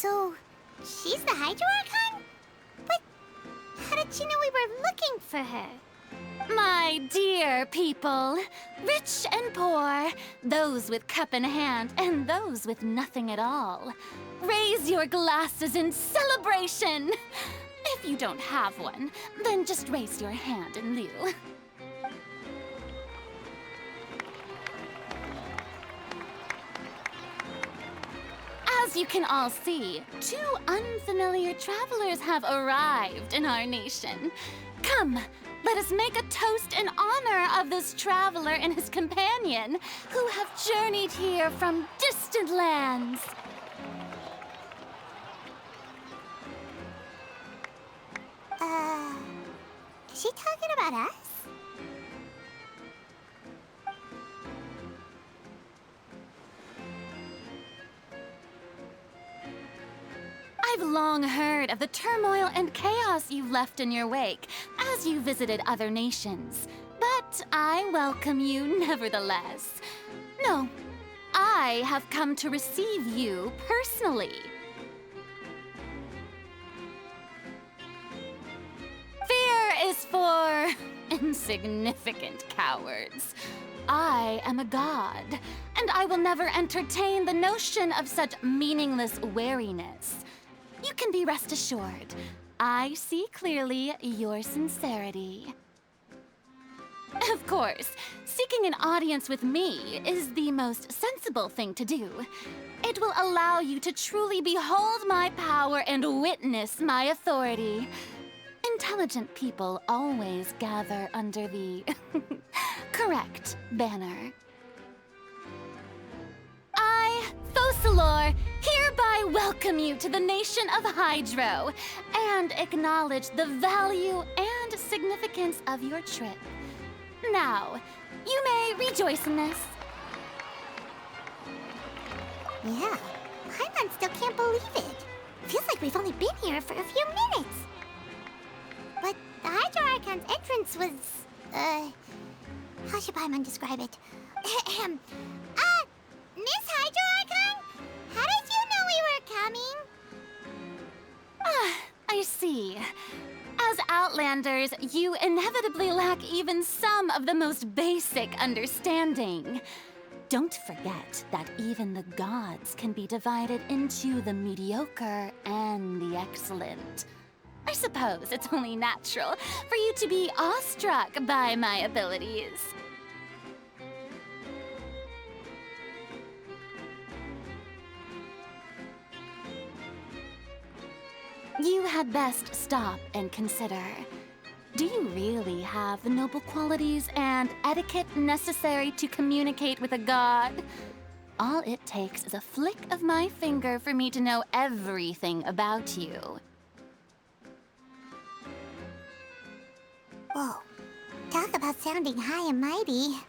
So, she's the Hydro Archon? But how did she know we were looking for her? My dear people, rich and poor, those with cup in hand and those with nothing at all, raise your glasses in celebration. If you don't have one, then just raise your hand in lieu. As you can all see, two unfamiliar travelers have arrived in our nation. Come, let us make a toast in honor of this traveler and his companion who have journeyed here from distant lands. Is she talking about us? I've long heard of the turmoil and chaos you've left in your wake as you visited other nations. But I welcome you nevertheless. No, I have come to receive you personally. Fear is for insignificant cowards. I am a god, and I will never entertain the notion of such meaningless wariness. You can be rest assured, I see clearly your sincerity. Of course, seeking an audience with me is the most sensible thing to do. It will allow you to truly behold my power and witness my authority. Intelligent people always gather under the correct banner. I, Focalor, hereby welcome you to the nation of Hydro and acknowledge the value and significance of your trip. Now, you may rejoice in this. Yeah, Paimon still can't believe it. Feels like we've only been here for a few minutes. But the Hydro Archon's entrance was, how should Paimon describe it? Miss Hydro Archon? How did you know we were coming? I see. As Outlanders, you inevitably lack even some of the most basic understanding. Don't forget that even the gods can be divided into the mediocre and the excellent. I suppose it's only natural for you to be awestruck by my abilities. You had best stop and consider. Do you really have the noble qualities and etiquette necessary to communicate with a god? All it takes is a flick of my finger for me to know everything about you. Whoa, talk about sounding high and mighty.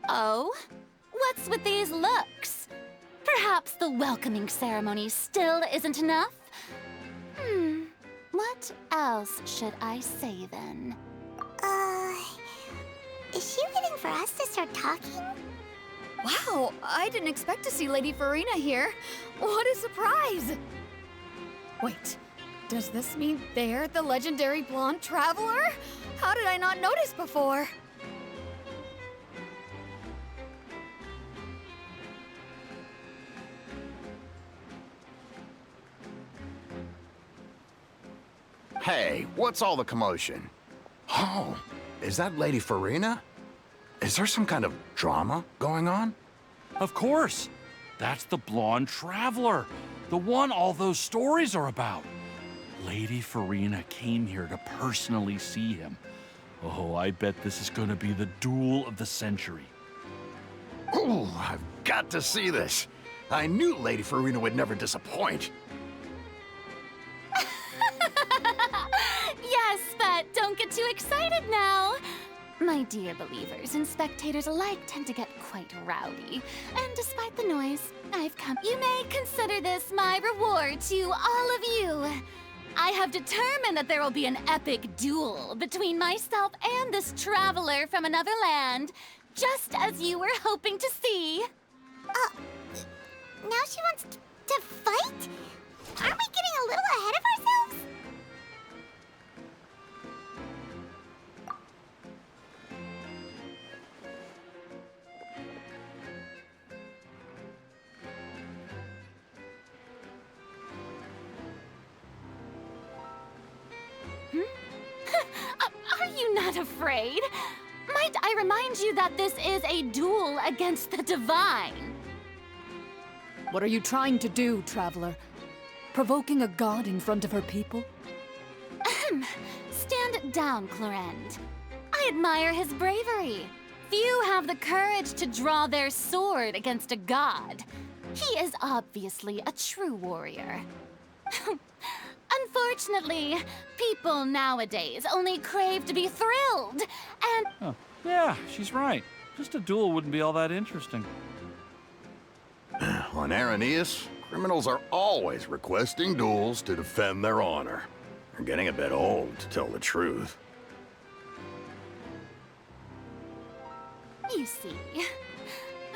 Oh? What's with these looks? Perhaps the welcoming ceremony still isn't enough? What else should I say then? Is she waiting for us to start talking? Wow, I didn't expect to see Lady Furina here. What a surprise! Wait, does this mean they're the legendary blonde traveler? How did I not notice before? Hey, what's all the commotion? Oh, is that Lady Furina? Is there some kind of drama going on? Of course. That's the blonde traveler, the one all those stories are about. Lady Furina came here to personally see him. Oh, I bet this is gonna be the duel of the century. Ooh, I've got to see this. I knew Lady Furina would never disappoint. Yes, but don't get too excited now. My dear believers and spectators alike tend to get quite rowdy. And despite the noise, I've come. You may consider this my reward to all of you. I have determined that there will be an epic duel between myself and this traveler from another land, just as you were hoping to see. Now she wants to fight? Aren't we getting a little ahead of ourselves? Are you not afraid? Might I remind you that this is a duel against the divine? What are you trying to do, Traveler? Provoking a god in front of her people? Stand down, Clorinde. I admire his bravery. Few have the courage to draw their sword against a god. He is obviously a true warrior. Unfortunately, people nowadays only crave to be thrilled, and Oh, yeah, she's right. Just a duel wouldn't be all that interesting. On Araneus, criminals are always requesting duels to defend their honor. They're getting a bit old, to tell the truth. you see.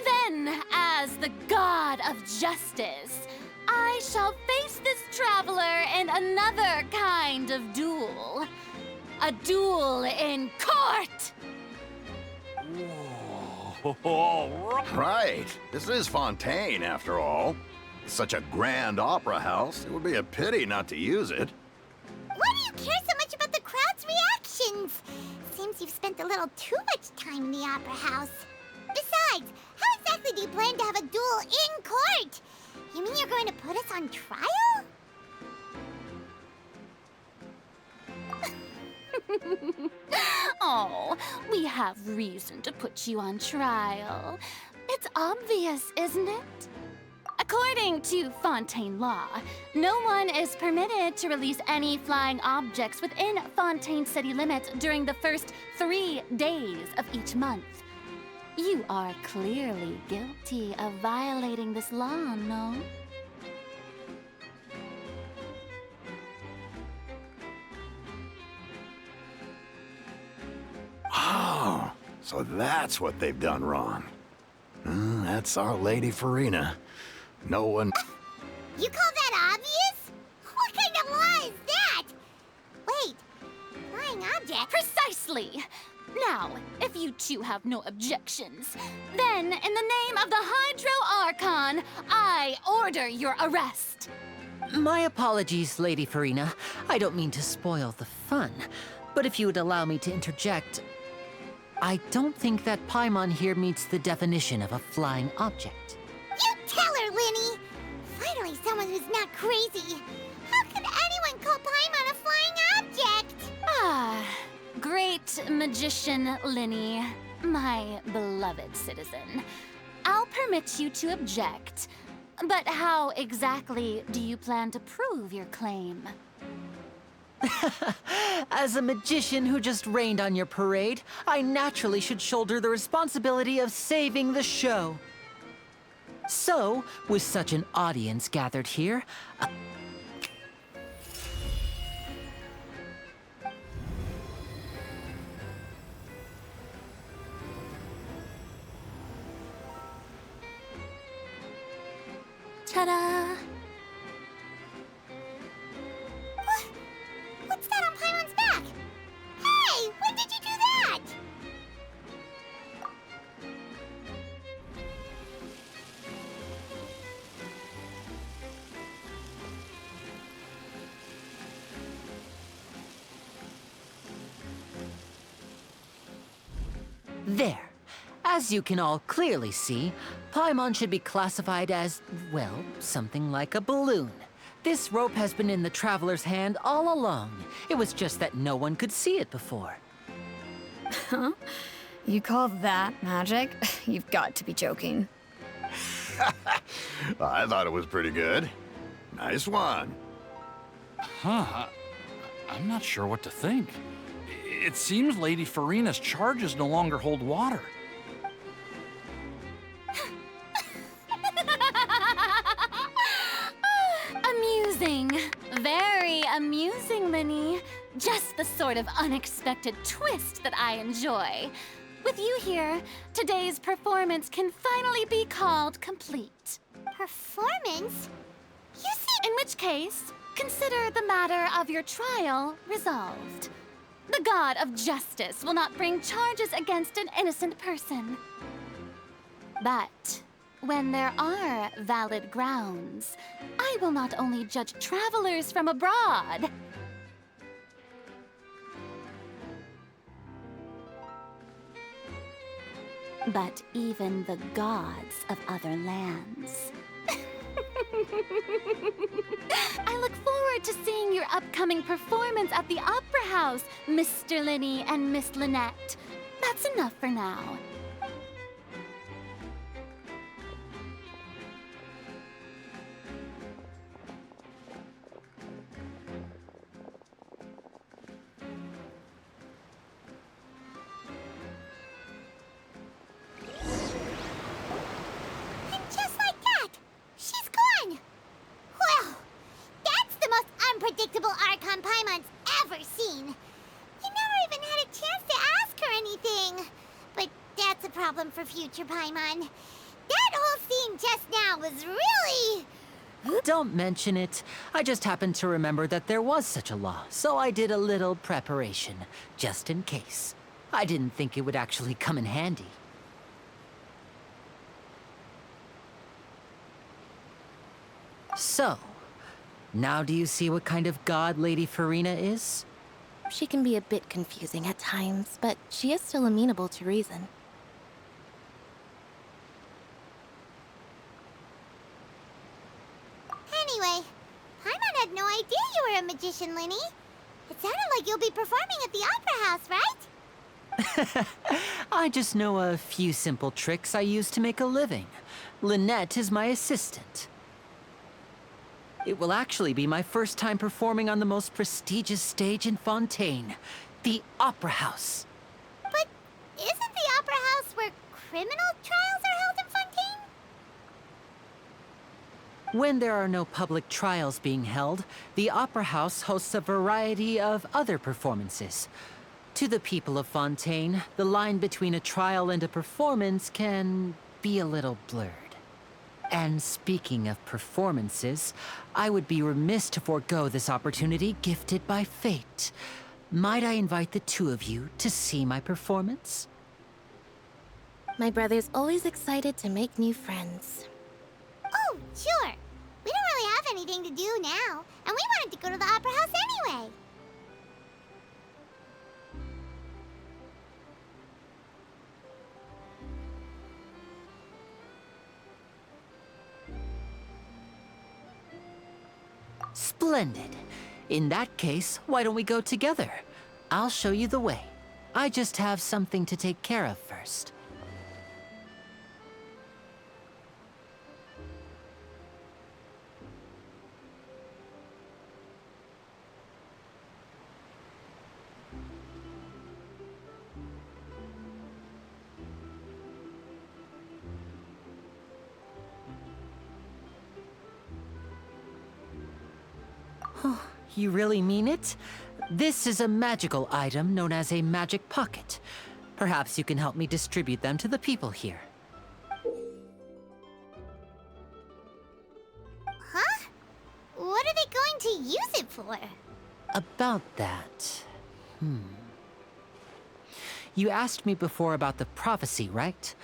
Then, as the god of justice, I shall face this traveler in another kind of duel. A duel in court! Whoa, all right. Right. This is Fontaine, after all. It's such a grand opera house, it would be a pity not to use it. Why do you care so much about the crowd's reactions? Seems you've spent a little too much time in the opera house. Besides, how exactly do you plan to have a duel in court? You mean you're going to put us on trial? Oh, we have reason to put you on trial. It's obvious, isn't it? According to Fontaine law, no one is permitted to release any flying objects within Fontaine city limits during the first 3 days of each month. You are clearly guilty of violating this law, no? Oh, so that's what they've done wrong. That's our Lady Farina. No one... You call that obvious? What kind of law is that? Wait, flying object? Precisely! Now, if you two have no objections, then in the name of the Hydro Archon, I order your arrest. My apologies, Lady Farina. I don't mean to spoil the fun, but if you would allow me to interject, I don't think that Paimon here meets the definition of a flying object. You tell her, Linny! Finally someone who's not crazy. How could anyone call Paimon a flying object? Ah, great magician Linny, my beloved citizen. I'll permit you to object, but how exactly do you plan to prove your claim? As a magician who just rained on your parade, I naturally should shoulder the responsibility of saving the show. So, with such an audience gathered here, Ta-da! What's that on Paimon's back? Hey, when did you do that? there. As you can all clearly see, Paimon should be classified as, well, something like a balloon. This rope has been in the Traveler's hand all along. It was just that no one could see it before. Huh? You call that magic? You've got to be joking. I thought it was pretty good. Nice one. Huh. I'm not sure what to think. It seems Lady Farina's charges no longer hold water. Amusing. Very amusing, Linny. Just the sort of unexpected twist that I enjoy. With you here, today's performance can finally be called complete. Performance? You see, In which case, consider the matter of your trial resolved. The god of justice will not bring charges against an innocent person. But when there are valid grounds, I will not only judge travelers from abroad, but even the gods of other lands. I look forward to seeing your upcoming performance at the Opera House, Mr. Linny and Miss Lynette. That's enough for now. and just like that, she's gone. Well, that's the most unpredictable Archon Paimon's ever seen. You never even had a chance to ask her anything. But that's a problem for future Paimon. That whole scene just now was really... Don't mention it. I just happened to remember that there was such a law, so I did a little preparation, just in case. I didn't think it would actually come in handy. So, now do you see what kind of god Lady Farina is? She can be a bit confusing at times, but she is still amenable to reason. Anyway, Paimon had no idea you were a magician, Linny. It sounded like you'll be performing at the Opera House, right? I just know a few simple tricks I use to make a living. Lynette is my assistant. It will actually be my first time performing on the most prestigious stage in Fontaine, the Opera House. But isn't the Opera House where criminal trials are held in Fontaine? When there are no public trials being held, the Opera House hosts a variety of other performances. To the people of Fontaine, the line between a trial and a performance can be a little blurred. And speaking of performances, I would be remiss to forego this opportunity gifted by fate. Might I invite the two of you to see my performance? My brother's always excited to make new friends. Oh, sure. We don't really have anything to do now, and we wanted to go to the Opera House anyway. Splendid. In that case, why don't we go together? I'll show you the way. I just have something to take care of first. You really mean it? This is a magical item known as a magic pocket. Perhaps you can help me distribute them to the people here. Huh? What are they going to use it for? About that... You asked me before about the prophecy, right?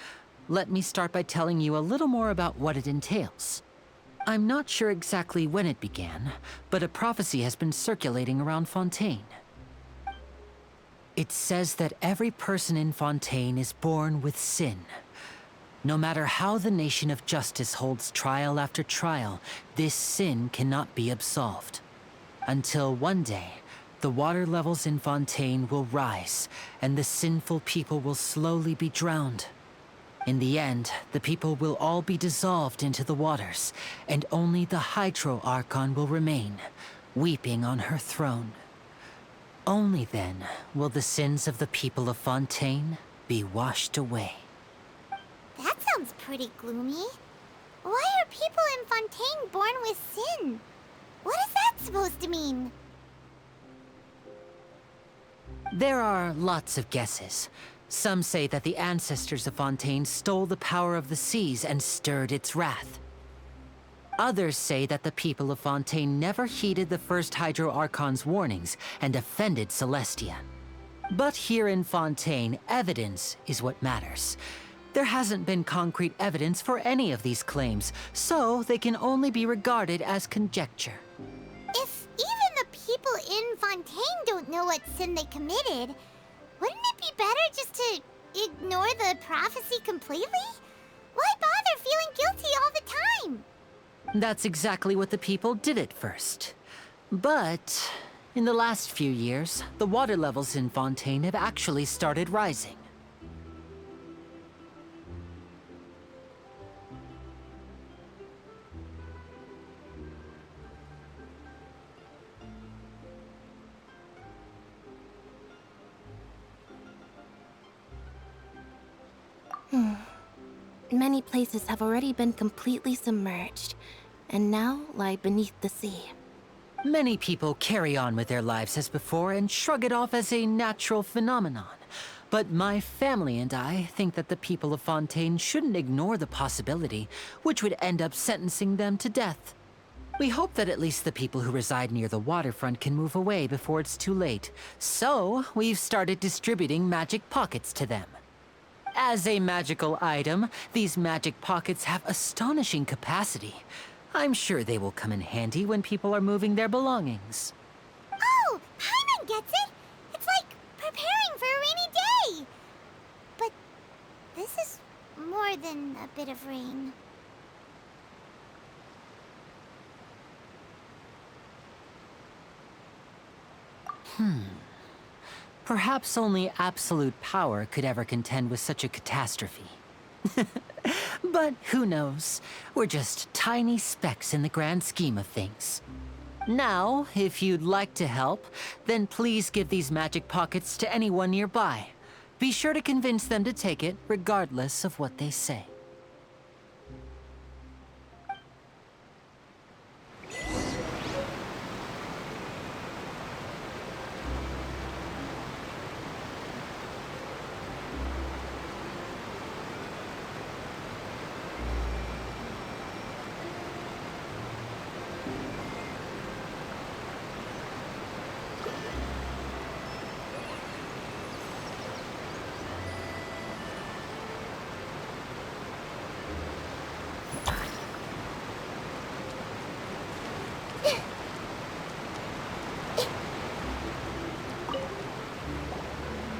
Let me start by telling you a little more about what it entails. I'm not sure exactly when it began, but a prophecy has been circulating around Fontaine. It says that every person in Fontaine is born with sin. No matter how the Nation of Justice holds trial after trial, this sin cannot be absolved. Until one day, the water levels in Fontaine will rise, and the sinful people will slowly be drowned. In the end, the people will all be dissolved into the waters, and only the Hydro Archon will remain, weeping on her throne. Only then will the sins of the people of Fontaine be washed away. That sounds pretty gloomy. Why are people in Fontaine born with sin? What is that supposed to mean? There are lots of guesses. Some say that the ancestors of Fontaine stole the power of the seas and stirred its wrath. Others say that the people of Fontaine never heeded the first Hydro Archon's warnings and offended Celestia. But here in Fontaine, evidence is what matters. There hasn't been concrete evidence for any of these claims, so they can only be regarded as conjecture. If even the people in Fontaine don't know what sin they committed, wouldn't it be better just to ignore the prophecy completely? Why bother feeling guilty all the time? That's exactly what the people did at first. But in the last few years, the water levels in Fontaine have actually started rising. Many places have already been completely submerged, and now lie beneath the sea. Many people carry on with their lives as before and shrug it off as a natural phenomenon. But my family and I think that the people of Fontaine shouldn't ignore the possibility, which would end up sentencing them to death. We hope that at least the people who reside near the waterfront can move away before it's too late. So, we've started distributing magic pockets to them. As a magical item, these magic pockets have astonishing capacity. I'm sure they will come in handy when people are moving their belongings. Oh, Paimon gets it! It's like preparing for a rainy day! But this is more than a bit of rain. Perhaps only absolute power could ever contend with such a catastrophe. But who knows? We're just tiny specks in the grand scheme of things. Now, if you'd like to help, then please give these magic pockets to anyone nearby. Be sure to convince them to take it, regardless of what they say.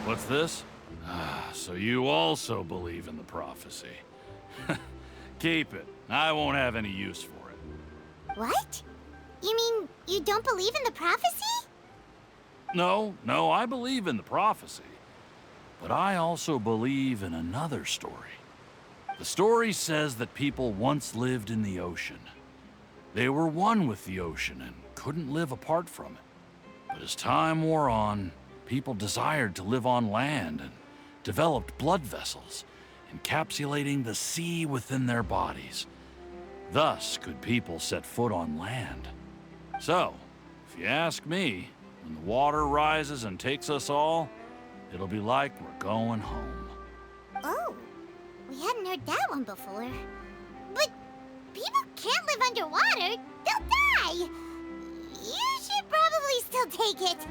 What's this? Ah, so you also believe in the prophecy. Keep it. I won't have any use for it. What? You mean you don't believe in the prophecy? No, I believe in the prophecy. But I also believe in another story. The story says that people once lived in the ocean. They were one with the ocean and couldn't live apart from it. But as time wore on, people desired to live on land and developed blood vessels, encapsulating the sea within their bodies. Thus could people set foot on land. So, if you ask me, when the water rises and takes us all, it'll be like we're going home. Oh, we hadn't heard that one before. But people can't live underwater. They'll die. You should probably still take it.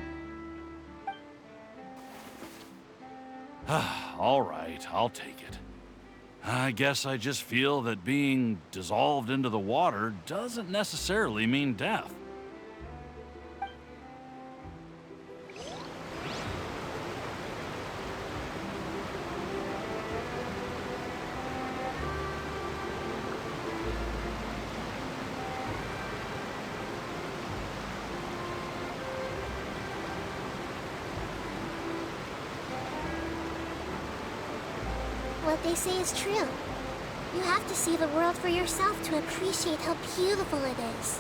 All right, I'll take it. I guess I just feel that being dissolved into the water doesn't necessarily mean death. What they say is true. You have to see the world for yourself to appreciate how beautiful it is.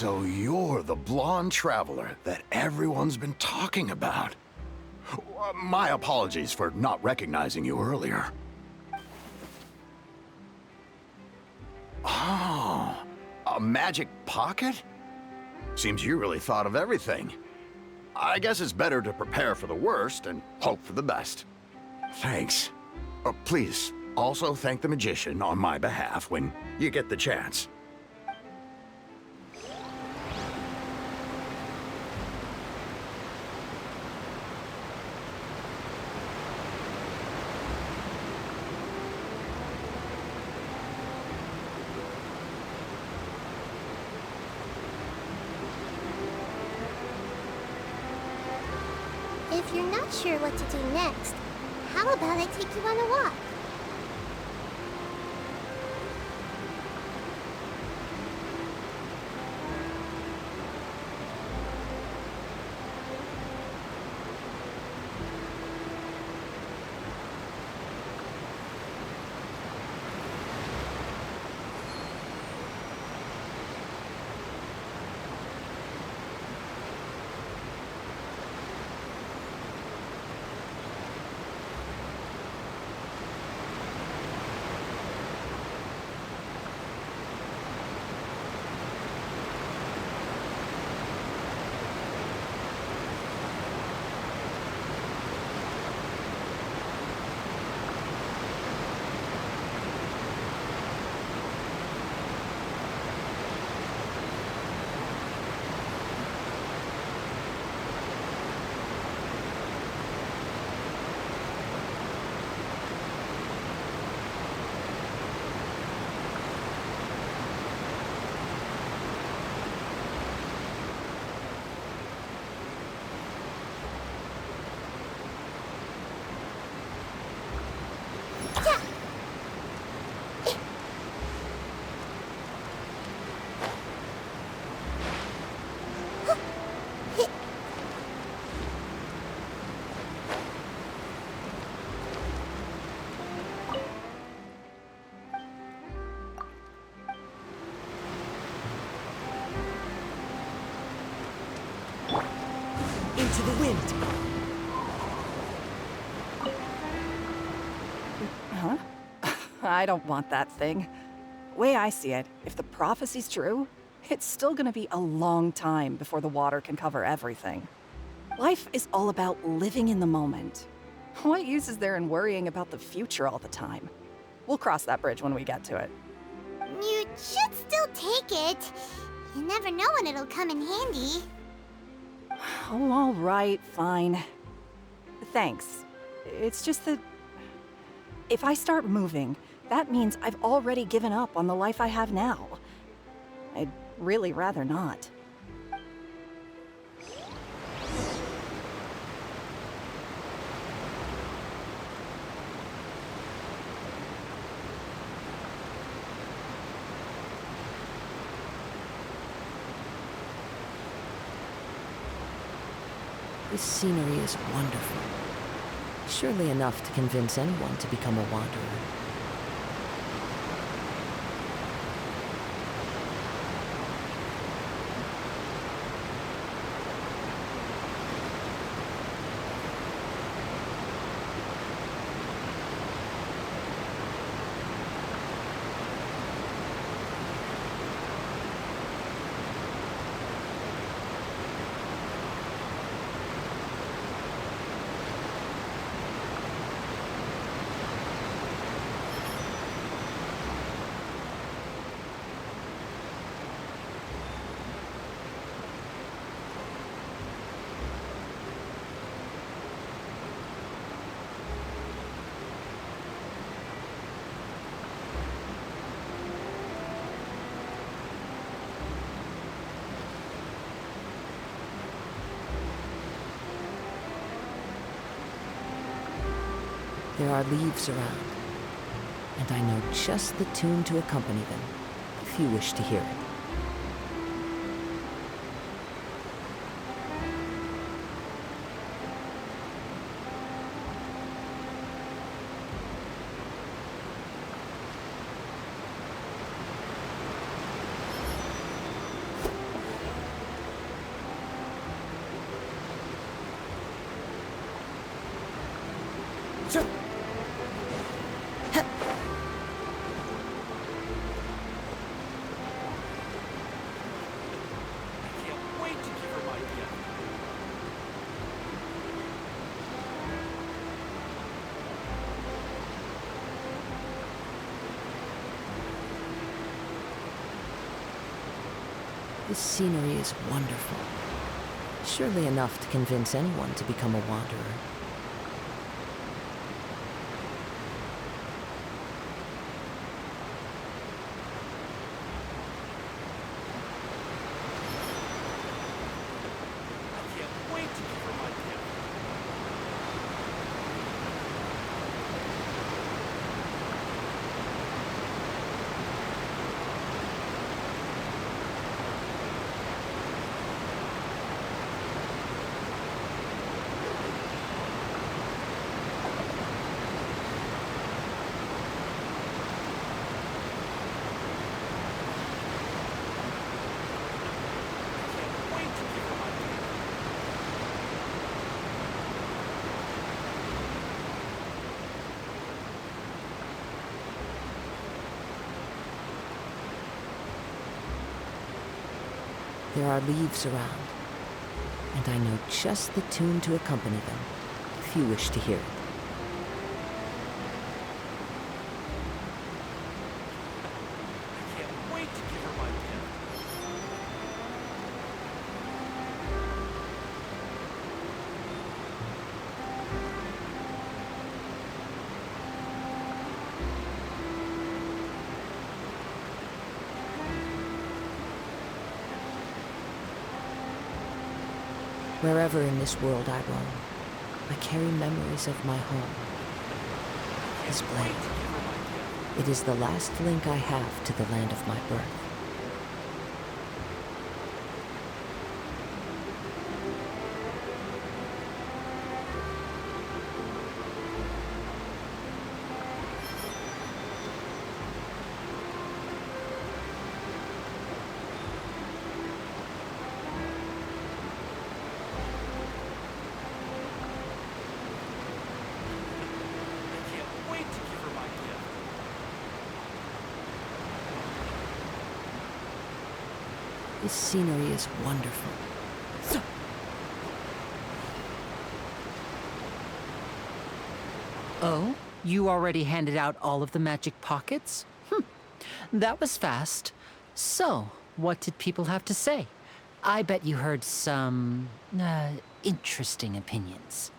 So you're the blonde traveler that everyone's been talking about. My apologies for not recognizing you earlier. Oh, a magic pocket? Seems you really thought of everything. I guess it's better to prepare for the worst and hope for the best. Thanks. Please, also thank the magician on my behalf when you get the chance. If you're not sure what to do next, how about I take you on a walk? Into the wind. Huh? I don't want that thing. Way I see it, if the prophecy's true, it's still gonna be a long time before the water can cover everything. Life is all about living in the moment. What use is there in worrying about the future all the time? We'll cross that bridge when we get to it. You should still take it. You never know when it'll come in handy. Oh, all right, fine. Thanks. It's just that if I start moving, that means I've already given up on the life I have now. I'd really rather not. This scenery is wonderful. Surely enough to convince anyone to become a wanderer. There are leaves around, and I know just the tune to accompany them, if you wish to hear it. This scenery is wonderful. Surely enough to convince anyone to become a wanderer. I can't wait to give her my gift. Can't wait to give her my gift. There are leaves around, and I know just the tune to accompany them, if you wish to hear it. I can't wait to give her my gift. Wherever in this world I roam, I carry memories of my home. This blade. It is the last link I have to the land of my birth. I can't wait to give her my gift. This scenery is wonderful. Oh? You already handed out all of the magic pockets? That was fast. So, what did people have to say? I bet you heard some, interesting opinions.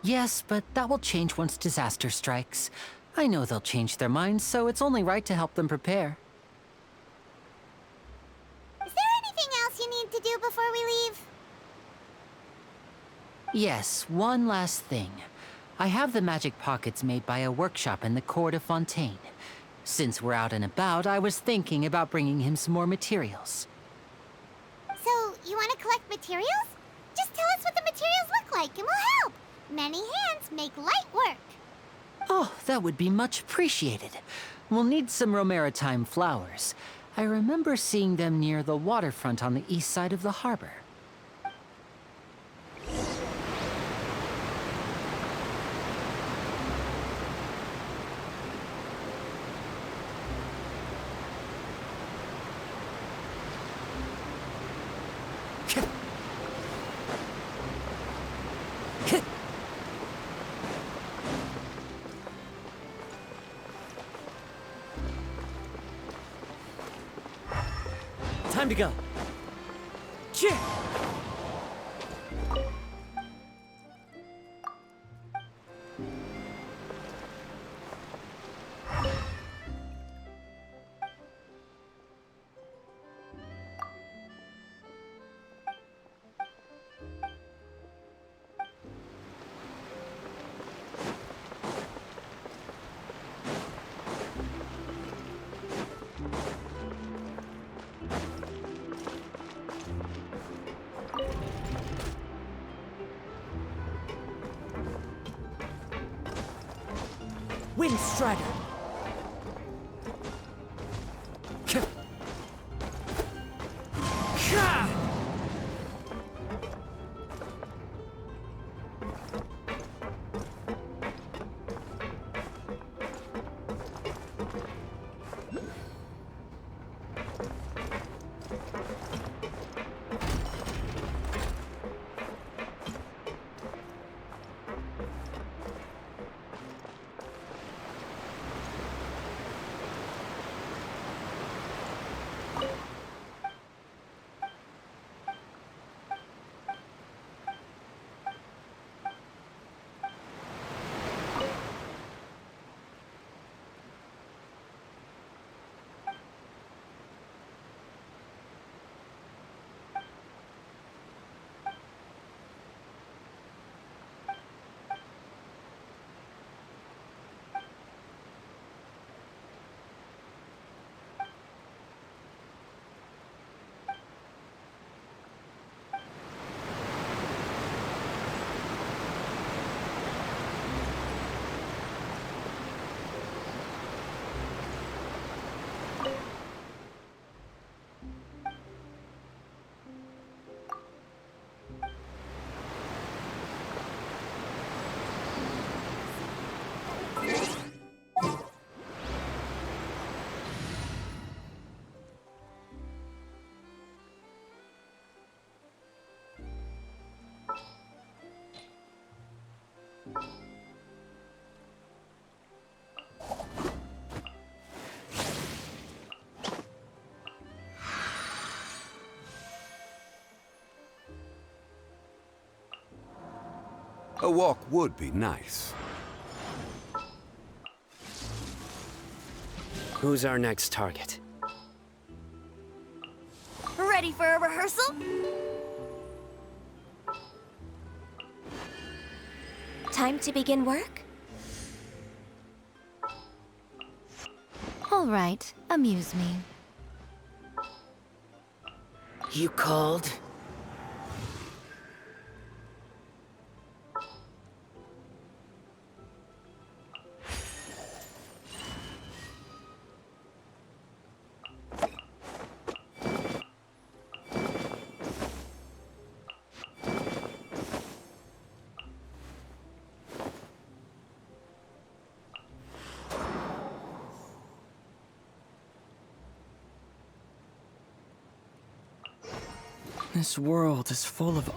Yes, but that will change once disaster strikes. I know they'll change their minds, so it's only right to help them prepare. Is there anything else you need to do before we leave? Yes, one last thing. I have the magic pockets made by a workshop in the court of Fontaine. Since we're out and about, I was thinking about bringing him some more materials. So, you want to collect materials? Just tell us what the materials look like and we'll help. Many hands make light work. Oh, that would be much appreciated. We'll need some Romaritime flowers. I remember seeing them near the waterfront on the east side of the harbor. Time to go. Cheer! Windstrider! A walk would be nice. Who's our next target? Ready for a rehearsal? Time to begin work? All right, amuse me. You called? This world is full of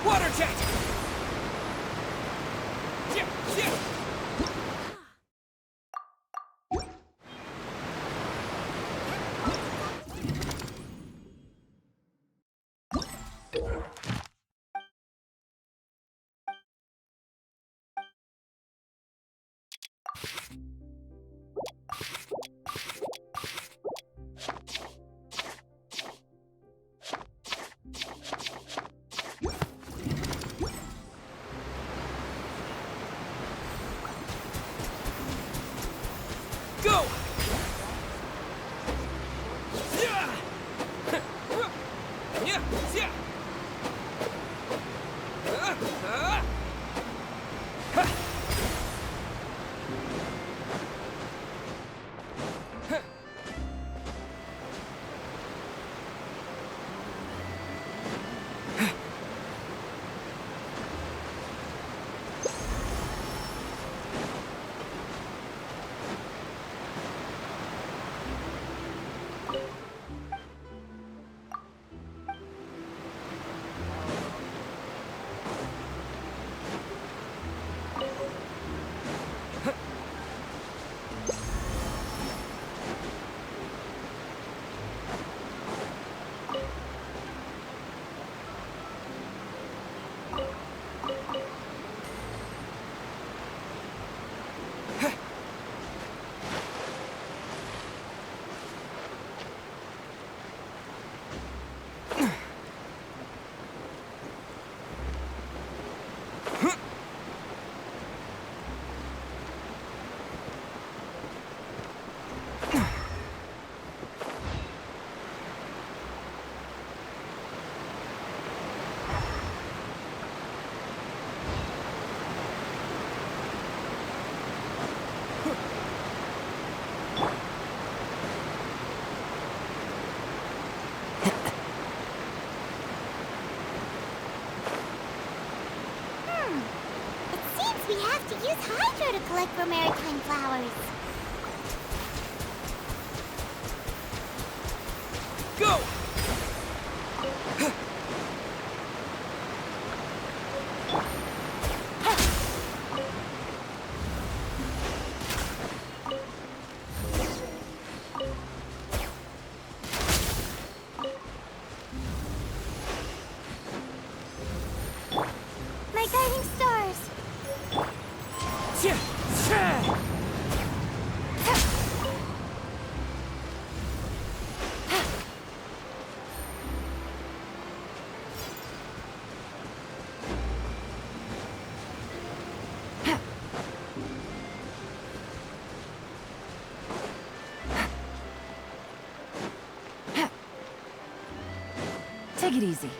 Water jet! Yeah, yeah. Go! Yeah! Yeah! Yeah! It seems we have to use Hydro to collect for maritime flowers. Go! My guiding stars. Yeah! Yeah! Take it easy.